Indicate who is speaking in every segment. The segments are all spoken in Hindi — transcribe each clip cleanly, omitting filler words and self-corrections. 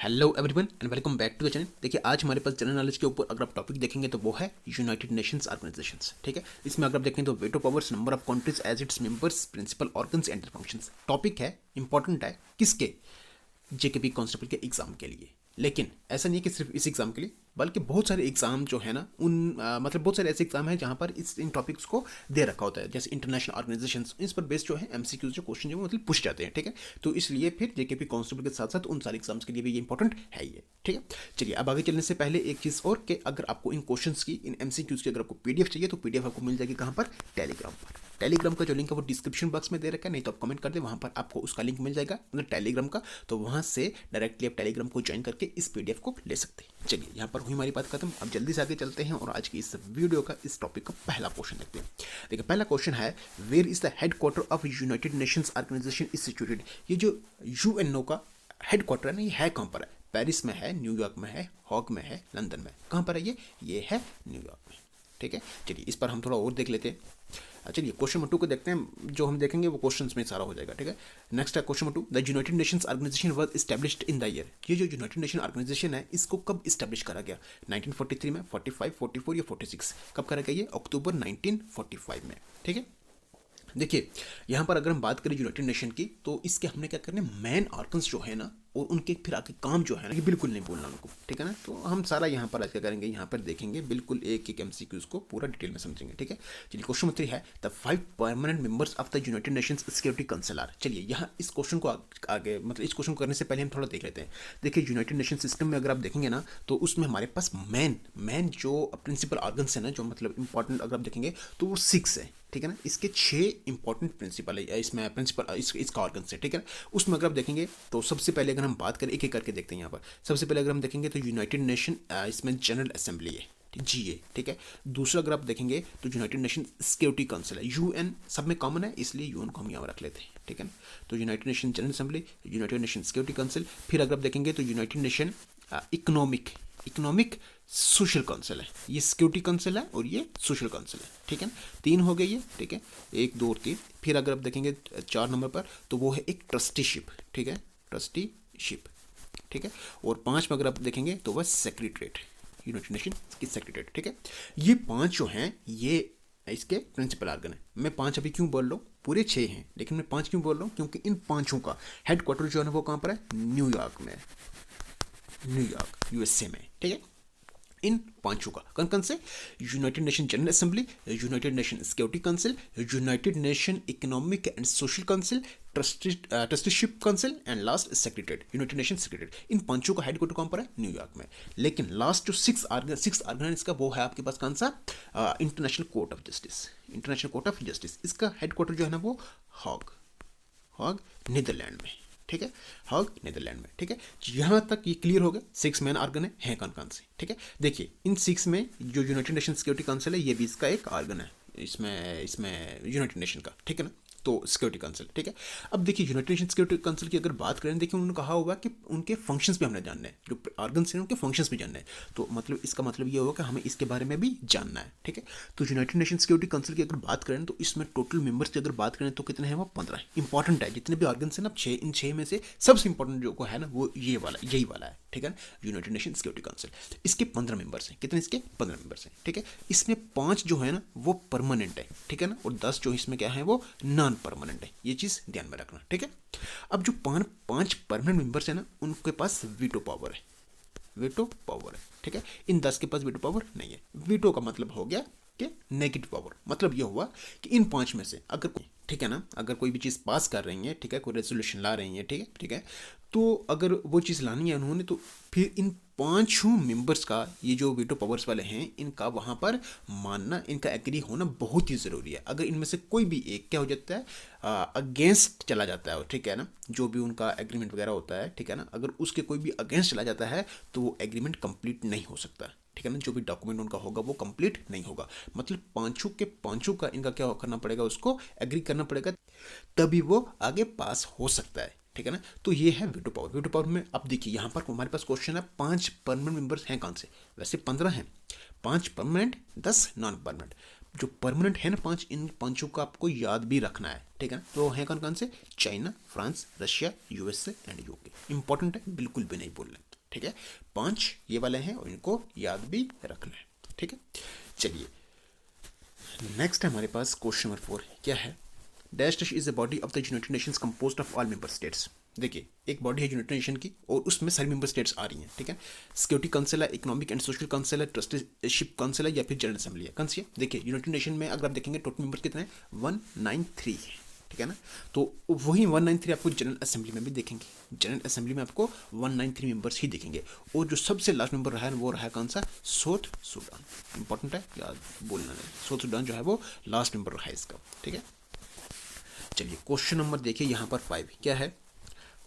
Speaker 1: Hello everyone and welcome back to the channel. देखिए आज हमारे पास जनरल नॉलेज के ऊपर अगर आप टॉपिक देखेंगे तो वो है यूनाइटेड नेशंस ऑर्गेनाइजेशंस। ठीक है, इसमें अगर आप देखें तो veto powers, number of countries as its members, principal organs and functions. Topic है, इंपॉर्टेंट है किसके, जेकेपी कांस्टेबल के एग्जाम के लिए। लेकिन ऐसा नहीं है कि सिर्फ इस एग्जाम के लिए, बल्कि बहुत सारे एग्जाम जो है ना मतलब बहुत सारे ऐसे एग्जाम हैं जहाँ पर इन टॉपिक्स को दे रखा होता है, जैसे इंटरनेशनल ऑर्गेनाइजेशंस। इस पर बेस्ड जो है एमसीक्यूज जो क्वेश्चन जो मतलब पूछ जाते हैं। ठीक है, तो इसलिए फिर जेकेपी कांस्टेबल के साथ साथ उन सारे एग्जाम्स के लिए भी ये इंपॉर्टेंट है ये। ठीक है, चलिए अब आगे चलने से पहले एक चीज़ और कि अगर आपको इन क्वेश्चंस की, इन एमसीक्यूज की अगर आपको पीडीएफ चाहिए तो पीडीएफ आपको मिल जाएगी कहाँ पर, टेलीग्राम पर। टेलीग्राम का जो लिंक है वो डिस्क्रिप्शन बॉक्स में दे रखा है, नहीं तो आप कमेंट कर दे, वहाँ पर आपको उसका लिंक मिल जाएगा मतलब टेलीग्राम का। तो वहाँ से डायरेक्टली आप टेलीग्राम को ज्वाइन करके इस पीडीएफ को ले सकते हैं। चलिए यहाँ पर हुई हमारी बात खत्म, अब जल्दी से आगे चलते हैं और आज की इस वीडियो का इस टॉपिक का पहला क्वेश्चन देखते हैं। देखिए पहला क्वेश्चन है, where is the headquarter of United Nations organisation is situated. ये जो यूएनओ का हेड क्वार्टर है ना, ये है कहाँ पर है? पेरिस में है, न्यूयॉर्क में है, हॉग में है, लंदन में। कहाँ पर है ये है न्यूयॉर्क में। ठीक है, चलिए इस पर हम थोड़ा और देख लेते हैं। चलिए क्वेश्चन नंबर 2 को देखते हैं, जो हम देखेंगे वो क्वेश्चंस में सारा हो जाएगा। ठीक है, नेक्स्ट है question number 2, the United Nations organisation was established in the year. ये जो यूनाइटेड नेशन ऑर्गेनाइजेशन है इसको कब एस्टैब्लिश करा गया? 1943 में, 45, 44 या 46? कब करा गया ये? अक्टूबर 1945 में। ठीक है, देखिए यहाँ पर अगर हम बात करें यूनाइटेड नेशन की, तो इसके हमने क्या करना है, मेन ऑर्गन्स जो है ना और उनके फिर आगे काम जो है ना, ये बिल्कुल नहीं बोलना उनको। ठीक है ना, तो हम सारा यहाँ पर आज क्या करेंगे, यहाँ पर देखेंगे बिल्कुल एक एक एमसीक्यूज को पूरा डिटेल में समझेंगे। ठीक है, चलिए क्वेश्चन नंबर 3 है, the 5 permanent members of the United Nations security council are. चलिए यहाँ इस क्वेश्चन को आगे मतलब इस क्वेश्चन को करने से पहले हम थोड़ा देख लेते हैं। देखिए यूनाइटेड नेशन सिस्टम में अगर आप देखेंगे ना, तो उसमें हमारे पास मेन जो प्रिंसिपल ऑर्गन्स है ना, जो मतलब इंपॉर्टेंट अगर आप देखेंगे तो वो 6 है। ठीक है ना, इसके 6 इंपॉर्टेंट प्रिंसिपल है इसमें, प्रिंसिपल इसका ऑर्गन है। ठीक है, उसमें अगर आप देखेंगे तो सबसे पहले अगर हम बात करें, एक एक करके देखते हैं यहाँ पर। सबसे पहले अगर हम देखेंगे तो यूनाइटेड नेशन इसमें जनरल असेंबली है, जीए। ठीक है, दूसरा अगर आप देखेंगे तो यूनाइटेड नेशन सिक्योरिटी काउंसिल है, यूएन सब में कॉमन है इसलिए यूएन को हम यहाँ रख लेते हैं। ठीक है ना, तो United Nation General Assembly, United Nation Security council. फिर अगर आप देखेंगे तो United Nation economic social council है, ये सिक्योरिटी काउंसिल है और ये सोशल काउंसिल है। ठीक है, 3 हो गए ये। ठीक है, 1 2 और 3। फिर अगर आप देखेंगे 4 नंबर पर तो वो है एक ट्रस्टीशिप। ठीक है, ट्रस्टीशिप। ठीक है, और 5 में अगर आप देखेंगे तो वह सेक्रेटरीट, यूनाइटेड नेशन की सेक्रेटरीट। ठीक है, ये 5 जो हैं ये इसके प्रिंसिपल ऑर्गन है। मैं 5 अभी क्यों बोल रहा हूँ, पूरे 6 हैं लेकिन मैं 5 क्यों बोल रहा हूँ, क्योंकि इन 5 का हेड क्वार्टर जो है वो कहाँ पर है, न्यूयॉर्क में, न्यूयॉर्क यूएसए में। ठीक है, इन 5 का कौन कौन से, United Nation General Assembly, United Nation Security Council, United Nation Economic and Social Council, Trusteeship Council and last Secretariat, United Nation Secretariat. इन 5 का हेडक्वार्टर कहाँ पर है, न्यूयॉर्क में। लेकिन लास्ट जो 6 ऑर्गन इसका वो है आपके पास कौन सा, international Court of justice, international Court of justice. इसका हेडक्वार्टर जो है ना वो हॉग नीदरलैंड में। ठीक है, हॉग नीदरलैंड में। ठीक है, यहाँ तक ये क्लियर हो गया। 6 मेन ऑर्गन है कौन कौन से। ठीक है, देखिए इन 6 में जो यूनाइटेड नेशन सिक्योरिटी काउंसिल है ये भी इसका एक ऑर्गन है इसमें यूनाइटेड नेशन का। ठीक है ना, तो सिक्योरिटी काउंसिल। ठीक है, अब देखिए यूनाइटेड नेशन सिक्योरिटी काउंसिल की अगर बात करें, देखिए उन्होंने कहा होगा कि उनके फंक्शंस भी हमने जानने हैं, जो ऑर्गन्स हैं उनके फंक्शंस भी जानने हैं। तो मतलब इसका मतलब ये होगा कि हमें इसके बारे में भी जानना है। ठीक है, तो यूनाइटेड नेशन सिक्योरिटी काउंसिल की अगर बात करें तो इसमें टोटल मेंबर्स की अगर बात करें तो कितने हैं, वो 15 इंपॉर्टेंट है। जितने भी ऑर्गन्स हैं ना, 6, इन 6 में से सबसे इंपॉर्टेंट जो है ना वो यही वाला है। ठीक है ना, यूनाइटेड नेशन सिक्योरिटी काउंसिल। इसके 15 मेंबर्स हैं। कितने इसके? 15 मेंबर्स हैं। ठीक है, इसमें 5 जो है ना वो परमानेंट है। ठीक है ना, और 10 जो इसमें क्या है वो नॉन परमानेंट है। ये चीज़ ध्यान में रखना। ठीक है, अब जो 5 परमानेंट मेंबर्स है ना उनके पास वीटो पावर है। ठीक है, इन 10 के पास वीटो पावर नहीं है। वीटो का मतलब हो गया कि नेगेटिव पावर। मतलब ये हुआ कि इन 5 में से अगर कोई, ठीक है ना, अगर कोई भी चीज़ पास कर रही है, ठीक है, कोई रेजोल्यूशन ला रही है, ठीक है, तो अगर वो चीज़ लानी है उन्होंने, तो फिर इन 5 मेंबर्स का, ये जो वीटो पावर्स वाले हैं, इनका वहाँ पर मानना, इनका एग्री होना बहुत ही ज़रूरी है। अगर इनमें से कोई भी एक क्या हो जाता है, अगेंस्ट चला जाता है, ठीक है ना, जो भी उनका एग्रीमेंट वगैरह होता है, ठीक है ना, अगर उसके कोई भी अगेंस्ट चला जाता है तो वो एग्रीमेंट कंप्लीट नहीं हो सकता। ठीक है ना, जो भी डॉक्यूमेंट उनका होगा वो कंप्लीट नहीं होगा। मतलब 5 का इनका क्या करना पड़ेगा, उसको एग्री करना पड़ेगा, तभी वो आगे पास हो सकता है। ठीक है ना, तो ये है वीटो पावर। वीटो पावर में अब देखिए यहाँ पर हमारे पास क्वेश्चन है 5 परमानेंट मेंबर्स हैं कौन से, वैसे 15 हैं, 5 परमानेंट 10 नॉन परमानेंट। जो परमानेंट है ना 5, इन 5 का आपको याद भी रखना है। ठीक है ना, तो है कौन कौन से, China, France, Russia, USA and UK. Important है, बिल्कुल भी नहीं बोलना। ठीक है, 5 ये वाले हैं और इनको याद भी रखना है। ठीक है, चलिए नेक्स्ट है हमारे पास क्वेश्चन नंबर 4 क्या है, dash dash is a body of the United Nations composed of all member states. देखिए एक बॉडी है यूनाइटेड नेशन की और उसमें सारी मेंबर स्टेट्स आ रही हैं। ठीक है, सिक्योरिटी काउंसिल है, इकोनॉमिक एंड सोशल काउंसिल है, ट्रस्टीशिप काउंसिल है या फिर जनरल असेंबली है। कौन सी है? देखिए यूनाइटेड नेशन में अगर आप देखेंगे टोटल मेंबर्स कितने हैं, 193 है। ठीक है ना, तो वही 193 आपको जनरल असेंबली में भी देखेंगे। जनरल असेंबली में आपको 193 मेंबर्स ही देखेंगे और जो सबसे लास्ट मेंबर रहा है वो रहा है कौन सा, साउथ सूडान। इंपॉर्टेंट है, याद बोलना है, साउथ सूडान जो है वो लास्ट मेंबर रहा है इसका। ठीक है, चलिए क्वेश्चन नंबर देखिए यहाँ पर 5 क्या है,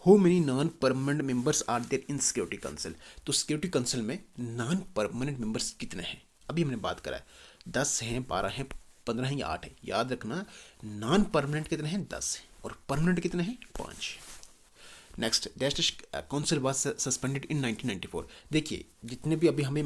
Speaker 1: how many non permanent members are there in security council. तो सिक्योरिटी काउंसिल में नॉन परमानेंट मेंबर्स कितने हैं, अभी हमने बात करा है 10 हैं, 12 हैं, 15 हैं या 8 है। याद रखना नॉन परमानेंट कितने हैं, 10 हैं और परमानेंट कितने हैं, 5। Next dash dash council was suspended in 1994। देखिए जितने भी अभी हमें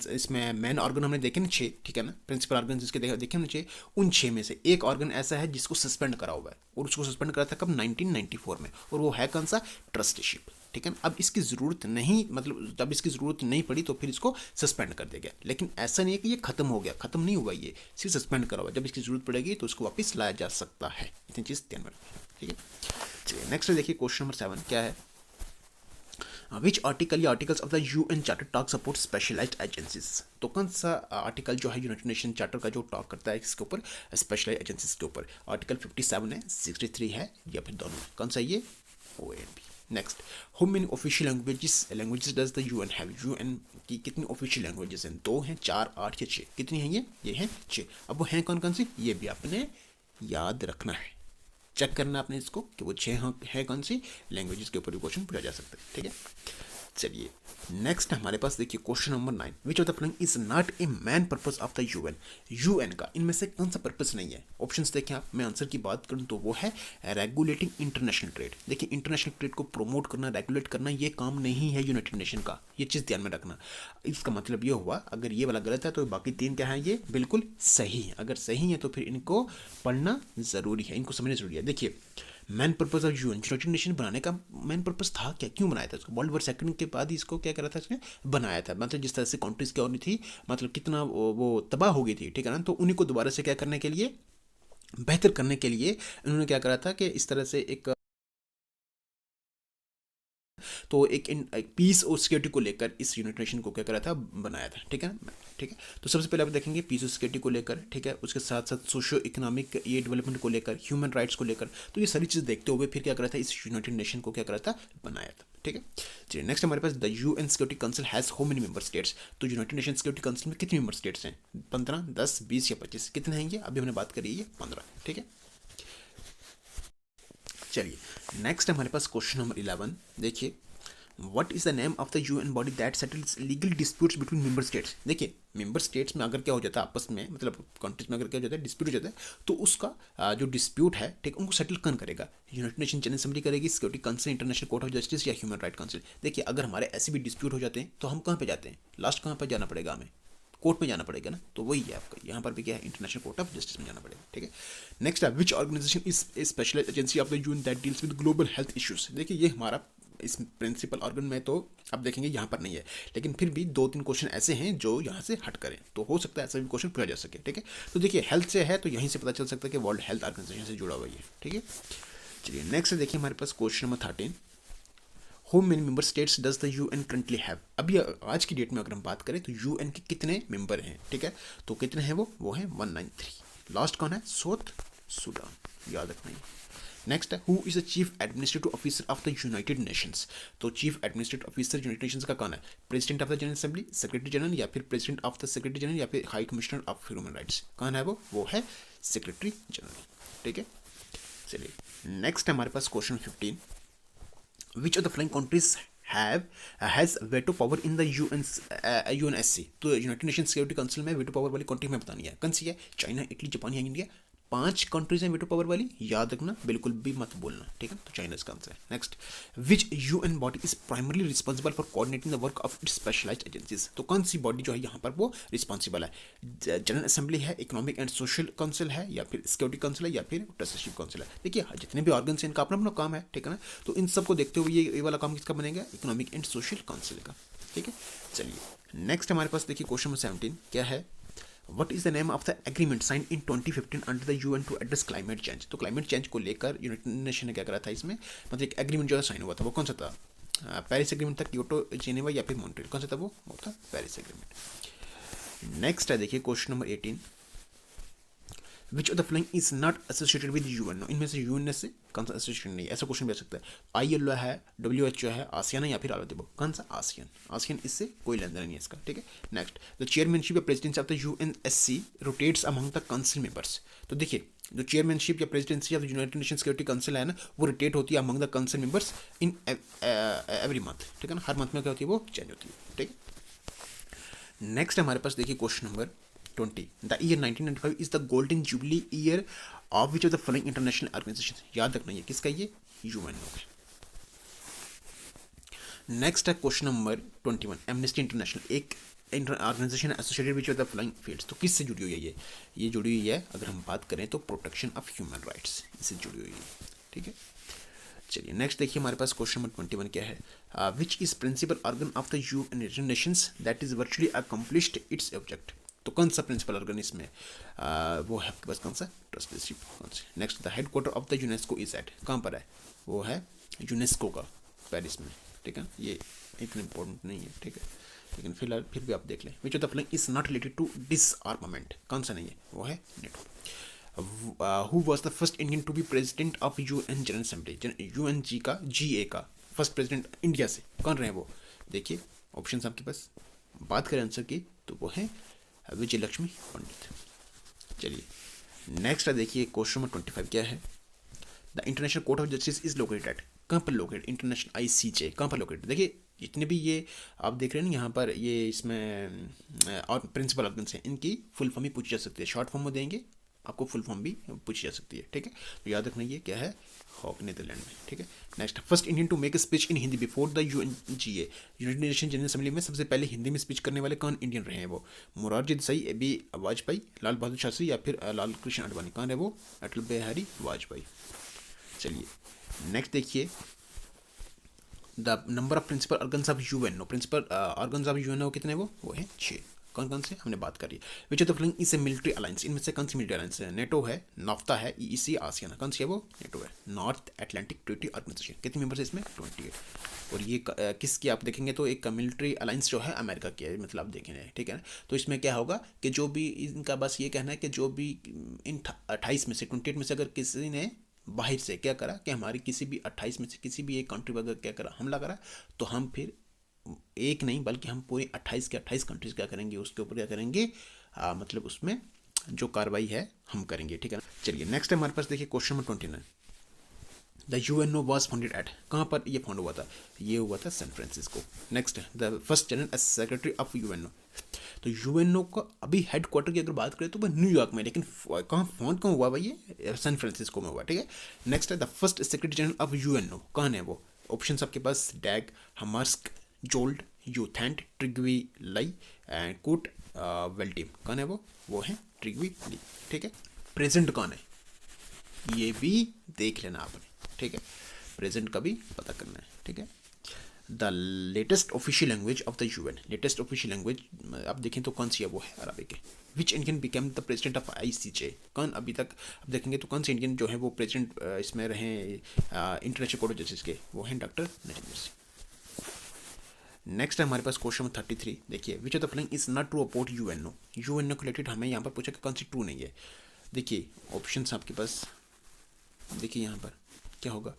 Speaker 1: इसमें मेन ऑर्गन हमने देखे ना 6, ठीक है ना, प्रिंसिपल ऑर्गन जिसके देखे हमने 6, उन 6 में से एक ऑर्गन ऐसा है जिसको सस्पेंड करा हुआ है और उसको सस्पेंड करा था कब, 1994 में, और वो है कौन सा, ट्रस्टीशिप। ठीक है ना, अब इसकी ज़रूरत नहीं, मतलब जब इसकी ज़रूरत नहीं पड़ी तो फिर इसको सस्पेंड कर दिया गया, लेकिन ऐसा नहीं है कि ये खत्म हो गया, खत्म नहीं हुआ, ये सिर्फ सस्पेंड करा हुआ है। जब इसकी ज़रूरत पड़ेगी तो उसको वापस लाया जा सकता है, इतनी चीज़ ध्यान में रखें। ठीक है, चलिए नेक्स्ट देखिए क्वेश्चन नंबर 7 क्या है, विच आर्टिकल या articles of the UN charter talks about specialised agencies. तो कौन सा आर्टिकल जो है यूनाइटेड नेशन चार्टर का जो टॉक करता है इसके ऊपर, स्पेशलाइज्ड एजेंसीज के ऊपर। आर्टिकल 57 है, 63 है या फिर दोनों, कौन सा ये, O and B. Next, how many official languages does the UN have. UN की कितनी ऑफिशियल लैंग्वेजेस हैं, 2 हैं, 4, 8 या 6, कितनी हैं ये हैं 6। अब वो हैं कौन कौन सी, ये भी आपने याद रखना है, चेक करना आपने इसको कि वो 6 है कौन सी लैंग्वेजेस के ऊपर भी क्वेश्चन पूछा जा सकता है। ठीक है, चलिए नेक्स्ट हमारे पास देखिए question number 9, which of the following is not a man purpose of the UN. UN का इनमें से कौन सा पर्पस नहीं है। ऑप्शंस देखें आप, मैं आंसर की बात करूं तो वो है रेगुलेटिंग इंटरनेशनल ट्रेड। देखिए इंटरनेशनल ट्रेड को प्रमोट करना, रेगुलेट करना, ये काम नहीं है यूनाइटेड नेशन का, ये चीज़ ध्यान में रखना। इसका मतलब ये हुआ अगर ये वाला गलत है तो बाकी 3 क्या है, ये बिल्कुल सही है। अगर सही है तो फिर इनको पढ़ना ज़रूरी है, इनको समझना ज़रूरी है। देखिए man purpose of UN, United nation बनाने का मैन पर्पस था क्या, क्यों बनाया था इसको, वर्ल्ड वॉर सेकंड के बाद इसको क्या करा था इसने, बनाया था। मतलब जिस तरह से कंट्रीज क्या होनी थी, मतलब कितना वो तबाह हो गई थी, ठीक है ना, तो उन्हीं को दोबारा से क्या करने के लिए, बेहतर करने के लिए उन्होंने क्या करा था कि इस तरह से एक तो एक पीस और सिक्योरिटी को लेकर इस यूनाइटेड नेशन को क्या करा था, बनाया था। ठीक है ना, ठीक है, तो सबसे पहले आप देखेंगे पीस और सिक्योरिटी को लेकर, ठीक है, उसके साथ साथ सोशो इकोनॉमिक ये डेवलपमेंट को लेकर, ह्यूमन राइट्स को लेकर, तो ये सारी चीज़ देखते हुए फिर क्या करा था, इस यूनाइटेड नेशन को क्या करा था, बनाया था। ठीक है, चलिए नेक्स्ट हमारे पास the UN Security Council has how many member states. तो यूनाइटेड नेशन सिक्योरिटी काउंसिल में कितने मेंबर स्टेट्स हैं, 15, 10, 20 या 25, कितने हैं ये, अभी हमने बात करी है 15। ठीक है, चलिए नेक्स्ट हमारे पास क्वेश्चन नंबर 11 देखिए, what is the name of the UN body that settles legal disputes between member states. देखिए मेंबर स्टेट्स में अगर क्या हो जाता है आपस में, मतलब कंट्रीज में अगर क्या हो जाता है, डिस्प्यूट हो जाता है, तो उसका जो डिस्प्यूट है, ठीक, उनको सेटल कौन करेगा, यूनाइटेड नेशन जनरल असेंबली करेगी, security council, international Court of justice या ह्यूमन राइट काउंसिल। देखिए अगर हमारे ऐसे भी डिस्प्यूट हो जाते हैं तो हम कहाँ पे जाते हैं, लास्ट कहाँ पर जाना पड़ेगा, हमें कोर्ट में जाना पड़ेगा ना, तो वही है आपका, यहाँ पर भी क्या है, इंटरनेशनल कोर्ट ऑफ जस्टिस में जाना पड़ेगा। ठीक है, नेक्स्ट है which organisation is a special agency of the UN that deals with global health issues. देखिए ये हमारा इस प्रिंसिपल ऑर्गन में तो आप देखेंगे यहाँ पर नहीं है, लेकिन फिर भी 2-3 क्वेश्चन ऐसे हैं जो यहाँ से हट करें, तो हो सकता है ऐसा भी क्वेश्चन पूछा जा सके। ठीक है, तो देखिए हेल्थ से है तो यहीं से पता चल सकता है कि वर्ल्ड हेल्थ ऑर्गेनाइजेशन से जुड़ा हुआ है। ठीक है, चलिए नेक्स्ट देखिए हमारे पास question number 13, how many member states does the UN currently have. अभी आज की डेट में अगर हम बात करें तो यूएन के कितने मेंबर हैं, ठीक है, तो कितने हैं वो हैं 193। लास्ट कौन है, साउथ सूडान, याद रखना है। नेक्स्ट है who is the chief administrative officer of the United Nations. तो chief administrative officer United Nations का कौन है, President of the General Assembly, Secretary General या फिर President of the Secretary General या फिर High Commissioner of Human Rights. कौन है वो है सेक्रेटरी जनरल। ठीक है, चलिए नेक्स्ट हमारे पास question 15, which of the following countries has veto power in the UNSC. तो यूनाइटेड नेशन सिक्योरिटी काउंसिल में वेटो पावर वाली कंट्री में बतानी है, कौन सी है, चाइना, इटली, जापान या इंडिया। 5 कंट्रीज हैं वीटो पावर वाली, याद रखना, बिल्कुल भी मत बोलना, ठीक है। तो चाइना इसका आंसर है। Next, which UN body is primarily responsible for coordinating the work of its specialised agencies. तो कौन सी बॉडी जो है यहाँ पर वो रिस्पॉन्सिबल है? जनरल असेंबली है, इकोनॉमिक एंड सोशल काउंसिल है, या फिर सिक्योरिटी काउंसिल है, या फिर ट्रस्टीशिप काउंसिल है। देखिए जितने भी ऑर्गन्स हैं इनका अपना अपना काम है, ठीक है ना। तो इन सबको देखते हुए ये वाला काम किसका बनेगा? इकोनॉमिक एंड सोशल काउंसिल का, ठीक है। चलिए नेक्स्ट हमारे पास देखिए क्वेश्चन नंबर 17 क्या है? What is the name of the agreement signed in 2015 under the UN to address climate change? तो क्लाइमेट चेंज को लेकर यूनाइटेड नेशन ने क्या करा था इसमें, मतलब एक एग्रीमेंट जो है साइन हुआ था, वो कौन सा था? पेरिस एग्रीमेंट था, क्योटो, जेनेवा, या फिर मॉन्ट्रियल? कौन सा था वो था पेरिस एग्रीमेंट। नेक्स्ट है देखिए question number 18, which of the following is not associated with UNO? इनमें से यूएन से कौन सा एसोसिएशन नहीं है? ऐसा क्वेश्चन भी आ सकता है। ILO है, WHO है, आसियान है, या फिर आलोदेबो? कौन सा? आसियान। आसियान इससे कोई लेन देन नहीं है इसका, ठीक है। नेक्स्ट, द चेयरमैनशिप या presidency of the UNSC rotates among the council members. तो देखिए जो चेयरमैनशिप या presidency of the United Nation Security council है ना, वो रोटेट होती है among the council members in every month, ठीक है ना। हर मंथ में क्या होती है? वो चेंज होती है, ठीक है। नेक्स्ट हमारे पास देखिए question number 20, the year 1995 is the golden jubilee year of which of the following international organisation? याद रखना ये किसका? ये यूएनओ। नेक्स्ट है क्वेश्चन नंबर 21, एमनेस्टी इंटरनेशनल एक organisation associated which of the following fields. तो किससे जुड़ी हुई है ये जुड़ी हुई है, अगर हम बात करें तो प्रोटेक्शन ऑफ ह्यूमन राइट्स, इससे जुड़ी हुई है, ठीक है। चलिए नेक्स्ट देखिए हमारे पास क्वेश्चन नंबर 21 क्या है? Which is principal organ of the United Nations that is virtually accomplished its object? तो कौन सा प्रिंसिपल ऑर्गन इसमें वो है आपके पास? कौन सा? Trusteeship council. Next, the headquarter of the UNESCO is at? कहाँ पर है? वो है यूनेस्को का पेरिस में, ठीक है। ये इतना इंपॉर्टेंट नहीं है, ठीक है, लेकिन फिलहाल फिर भी आप देख लें। Which of the following is not related to disarmament? कौन सा नहीं है? वो है NATO. Who was the first Indian to be president of UN General Assembly? UNG का GA का फर्स्ट प्रेसिडेंट इंडिया से कौन रहे वो? देखिए ऑप्शन आपके पास, बात करें आंसर की तो वो है विजय लक्ष्मी पंडित। चलिए नेक्स्ट देखिए क्वेश्चन नंबर 25 क्या है? The international Court of Justice is located? कहाँ पर लोकेटेड? इंटरनेशनल ICJ कहाँ पर लोकेटेड? देखिए जितने भी ये आप देख रहे हैं ना यहाँ पर, ये इसमें और प्रिंसिपल ऑर्गन्स हैं, इनकी फुल फॉर्म ही पूछी जा सकती है। शॉर्ट फॉर्म में देंगे आपको, फुल फॉर्म भी पूछी जा सकती है, ठीक है। तो याद रखना ये क्या है? हॉक, नीदरलैंड में, ठीक है। Next, first Indian to make a speech in Hindi before the UNGA? United Nation General Assembly में सबसे पहले हिंदी में स्पीच करने वाले कौन इंडियन रहे हैं? वो मोरारजी देसाई, AB वाजपेयी, लाल बहादुर शास्त्री, या फिर लाल कृष्ण आडवाणी? कौन है वो? अटल बिहारी वाजपेयी। चलिए नेक्स्ट देखिए, the number of principal organs of UNO. Principal organs of UNO कितने? वो है 6। कौन कौन से हमने बात करी? विच of the following is a military alliance? इनमें से कौन सी मिलिट्री अलायंस है? नेटो है, नाफ्ता है, EEC, आसियान। कौन सी है वो? नेटो है, नॉर्थ अटलांटिक ट्रीटी ऑर्गेनाइजेशन। कितने मेंबर्स है इसमें? 28। और ये किसकी आप देखेंगे तो एक मिलिट्री अलायंस जो है अमेरिका की है, मतलब आप देखेंगे, ठीक है ना। तो इसमें क्या होगा कि जो भी इनका बस ये कहना है कि जो भी इन 28 में से 28 में से अगर किसी ने बाहर से क्या करा कि हमारी किसी भी 28 में से किसी भी एक कंट्री पर अगर क्या करा, हमला करा, तो हम फिर एक नहीं बल्कि हम पूरे 28 के 28 कंट्रीज क्या करेंगे, उसके ऊपर क्या करेंगे, मतलब उसमें जो कार्रवाई है हम करेंगे, ठीक है ना। चलिए नेक्स्ट हमारे पास देखिए question number 29, the UNO was founded at? कहाँ पर ये फाउंड हुआ था? ये हुआ था San Francisco. Next, the first general secretary of UNO? तो UNO का अभी हेडक्वार्टर की अगर बात करें तो वह न्यूयॉर्क में, लेकिन कहाँ फाउंड कहाँ हुआ भाई? ये सैन फ्रांसिस्को में हुआ, ठीक है। नेक्स्ट है the first secretary general of UNO? कौन है वो? ऑप्शन आपके पास, डैग, हमर्स्क, जोल्ड, यूथेंट, ट्रिग्वी लाई एंड कोट वेल्टिम। कौन है वो? वो है ट्रिग्वी ली, ठीक है। प्रेजेंट कौन है? ये भी देख लेना आपने, ठीक है। प्रेजेंट का भी पता करना है, ठीक है। The latest official language of the UN? Latest official language आप देखें तो कौन सी है? वो है अरबिक है। Which Indian became the president of ICJ? कौन अभी तक आप देखेंगे तो कौन से इंडियन जो है वो प्रेसिडेंट इसमें रहे इंटरनेशनल कोर्ट ऑफ जस्टिस के? वो हैं डॉक्टर नरेंद्र सिंह। नेक्स्ट है हमारे पास क्वेश्चन 33, देखिए विच of the following is not true about UNO? UNO को रिलेटेड हमें यहाँ पर पूछा कि कौन सी ट्रू नहीं है। देखिए ऑप्शन आपके पास, देखिए यहाँ पर क्या होगा?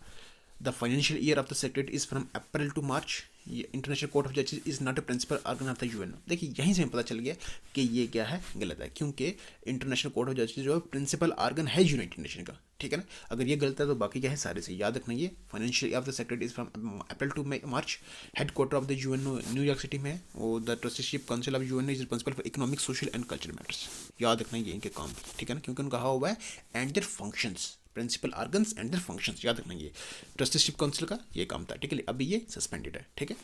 Speaker 1: The financial year of the secretary is from April to March, ये International Court of Justice is not a principal organ of the UN. देखिए यहीं से हमें पता चल गया कि ये क्या है, गलत है, क्योंकि इंटरनेशनल कोर्ट ऑफ जस्टिस जो है प्रिंसिपल ऑर्गन है यूनाइटेड नेशन का, ठीक है ना। अगर ये गलत है तो बाकी क्या है सारे से याद रखना। ये financial of the secretary is from April to March, headquarter of the UN New York city में है, और the trusteeship council of UN is responsible for economic, social and cultural matters. याद रखना ये इनके काम, ठीक है ना, क्योंकि उनका कहा हुआ है and their functions, principal organs and their functions, याद रखना। ये ट्रस्टीशिप काउंसिल का ये काम था, ठीक है। अभी ये सस्पेंडेड है, ठीक है।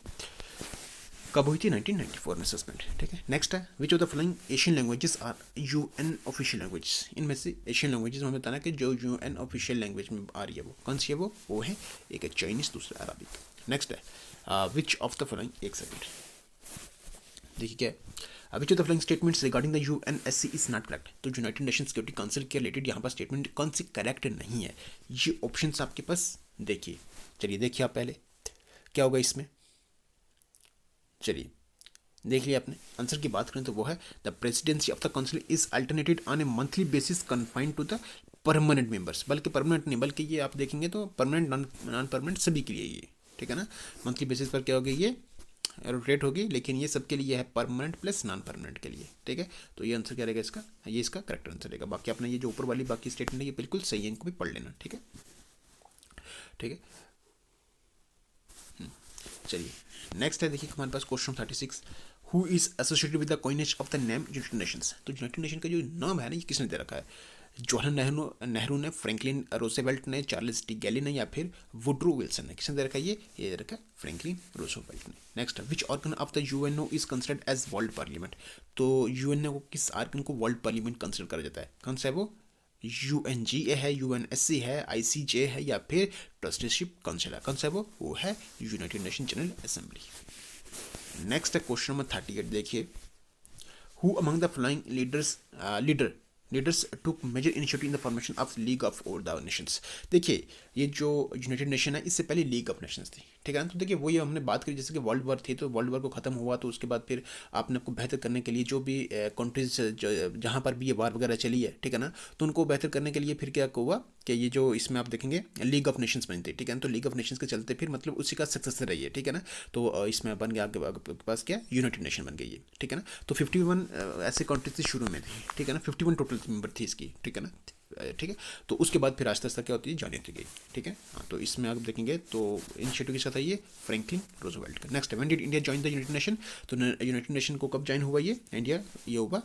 Speaker 1: कब हुई थी? 1994 में सस्पेंड, ठीक है। नेक्स्ट है which of the following Asian languages are UN official languages. इनमें से एशियन लैंग्वेजेस में बताना कि जो यूएन ऑफिशियल लैंग्वेज में आ रही है वो कौन सी है, वो है एक है चाइनीज, दूसरा अरबिक। नेक्स्ट है विच ऑफ द फॉलोइंग, एक सेकेंड देखिए क्या है, which of the following statements regarding the UNSC is not correct. तो यूनाइटेड नेशन सिक्योरिटी काउंसिल के रिलेटेड यहाँ पर स्टेटमेंट कौन सी करेक्ट नहीं है, ये ऑप्शन आपके पास देखिए। चलिए देखिए आप पहले क्या होगा इसमें, चलिए देख लिया आपने। आंसर की बात करें तो वो है the presidency of the council is alternated on a monthly basis confined to the permanent members. बल्कि परमानेंट नहीं, बल्कि ये आप देखेंगे तो परमानेंट नॉन परमानेंट सभी के लिए ये, ठीक है ना। मंथली बेसिस पर क्या होगी, ये रोटेट होगी, लेकिन ये सबके लिए है परमानेंट प्लस नॉन परमानेंट के लिए, ठीक है। तो ये आंसर क्या रहेगा इसका, ये इसका करेक्ट आंसर रहेगा। बाकी आपने ये जो ऊपर वाली बाकी स्टेटमेंट है ये बिल्कुल सही है, इनको भी पढ़ लेना, ठीक है, ठीक है। चलिए नेक्स्ट है, देखिए हमारे पास question 36, who is associated with the coinage of the name United Nations. तो यूनाइटेड नेशन का जो नाम है ना, ये किसने दे रखा है, जवाहरलाल नेहरू ने, फ्रैंकलिन रोजवेल्ट ने, चार्ल्स डी गैली ने, या फिर वुड्रो विल्सन ने। किसने दे रखा है, ये दे रखा है फ्रैंकलिन रोजवेल्ट ने। Next, which organ of the UNO is considered as world parliament. तो यूएनओ को किस ऑर्गन को वर्ल्ड पार्लियामेंट कंसिडर करा जाता है, कौन सा है वो, यूएनजीए है, यूएनएससी है, आईसीजे है, या फिर ट्रस्टीशिप काउंसिल है, कौन सा है वो है United Nation General Assembly. Next है क्वेश्चन नंबर 38, देखिए who among the following leaders took major initiative in the formation of League of the Nations. देखिए ये जो यूनाइटेड नेशन है इससे पहले लीग ऑफ नेशंस थी, ठीक है ना। तो देखिए वो ये हमने बात करी, जैसे कि वर्ल्ड वॉर थी, तो वर्ल्ड वॉर को खत्म हुआ तो उसके बाद फिर आपने आपको बेहतर करने के लिए जो भी कंट्रीज जहाँ पर भी ये वार वगैरह चली है, ठीक है ना, तो उनको बेहतर करने के लिए फिर क्या हुआ कि ये जो इसमें आप देखेंगे लीग ऑफ नेशंस बनी थी, ठीक है ना। तो लीग ऑफ नेशंस के चलते फिर मतलब उसी का सक्सेसर रही है, ठीक है ना। तो इसमें बन गया आपके पास क्या, यूनाइटेड नेशन बन गई है, ठीक है ना। तो 51 ऐसे कंट्रीज थी शुरू में थी, ठीक है ना, 51 टोटल मेंबर थी इसकी, ठीक है ना, ठीक है। तो उसके बाद फिर आस्ते आस्ते क्या होती है, जाने दी गई, ठीक है। हाँ, तो इसमें आप देखेंगे तो इनिशिएटिव किसका था, ये फ्रैंकलिन रोजवेल्ट का। Next, when did India join the United nation. तो यूनाइटेड नेशन को कब ज्वाइन हुआ ये इंडिया, ये हुआ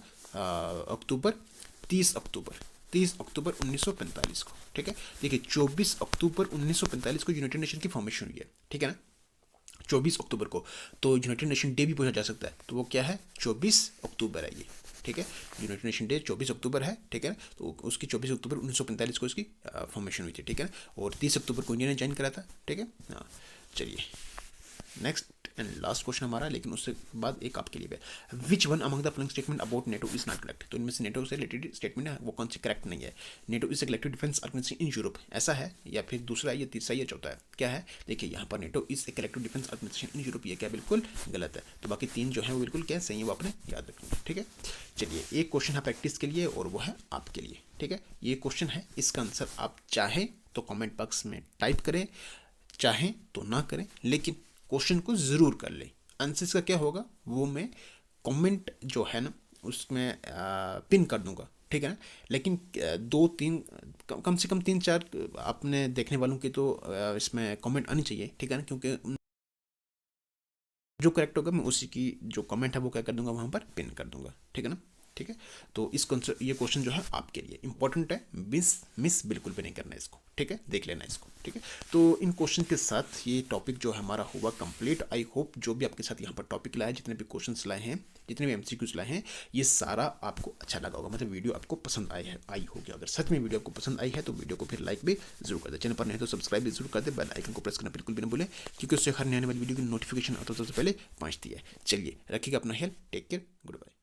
Speaker 1: अक्टूबर 30 अक्टूबर 1945 को, ठीक है। देखिए 24 अक्टूबर 1945 को यूनाइटेड नेशन की फॉर्मेशन हुई है, ठीक है ना, 24 अक्टूबर को। तो यूनाइटेड नेशन डे भी पूछा जा सकता है, तो वो क्या है, 24 अक्टूबर है ये, ठीक है। यूनाइटेड नेशन डे 24 अक्टूबर है, ठीक है। तो उसकी 24 अक्टूबर 1945 को इसकी फॉर्मेशन हुई थी, ठीक है। और 30 अक्टूबर को इंडिया ने ज्वाइन करा था, ठीक है। हाँ चलिए नेक्स्ट एंड लास्ट क्वेश्चन हमारा, लेकिन उससे बाद एक आपके लिए है, which one among the following statement about NATO is not correct. तो इनमें से नेटो से रिलेटेड स्टेटमेंट है वो कौन सी करेक्ट नहीं है। NATO is a collective defence organisation in Europe, ऐसा है, या फिर दूसरा, या तीसरा, या चौथा है, क्या है। देखिए यहाँ पर NATO is a collective defence organisation in Europe, ये क्या बिल्कुल गलत है। तो बाकी तीन जो है वो बिल्कुल क्या सही है, वो आपने याद रखना, ठीक है। चलिए एक क्वेश्चन है प्रैक्टिस के लिए और वो है आपके लिए, ठीक है। ये क्वेश्चन है, इसका आंसर आप चाहें तो कमेंट बॉक्स में टाइप करें, चाहें तो ना करें, लेकिन क्वेश्चन को ज़रूर कर लें। आंसर्स का क्या होगा वो मैं कमेंट जो है ना उसमें पिन कर दूंगा, ठीक है ना। लेकिन 2-3 कम से कम 3-4 आपने देखने वालों की तो इसमें कमेंट आनी चाहिए, ठीक है ना, क्योंकि जो करेक्ट होगा मैं उसी की जो कमेंट है वो क्या कर दूंगा, वहाँ पर पिन कर दूंगा, ठीक है ना, ठीक है। तो ये क्वेश्चन जो है आपके लिए इंपॉर्टेंट है, मिस बिल्कुल भी नहीं करना है इसको, ठीक है, देख लेना इसको, ठीक है। तो इन क्वेश्चन के साथ ये टॉपिक जो है हमारा हुआ कंप्लीट। आई होप जो भी आपके साथ यहाँ पर टॉपिक लाए, जितने भी क्वेश्चंस लाए हैं, जितने भी एमसीक्यूज लाए हैं, ये सारा आपको अच्छा लगा होगा, मतलब वीडियो आपको पसंद आई होगी। अगर सच में वीडियो आपको पसंद आई है तो वीडियो को फिर लाइक भी जरूर कर दे, चैनल पर नहीं तो सब्सक्राइब भी जरूर कर दे, बेल आइकन को प्रेस करना बिल्कुल भी ना भूलें, क्योंकि उससे हर नए आने वाली वीडियो की नोटिफिकेशन आता सबसे पहले पहुँचती है। चलिए रखिएगा अपना ख्याल, टेक केयर, गुड बाय।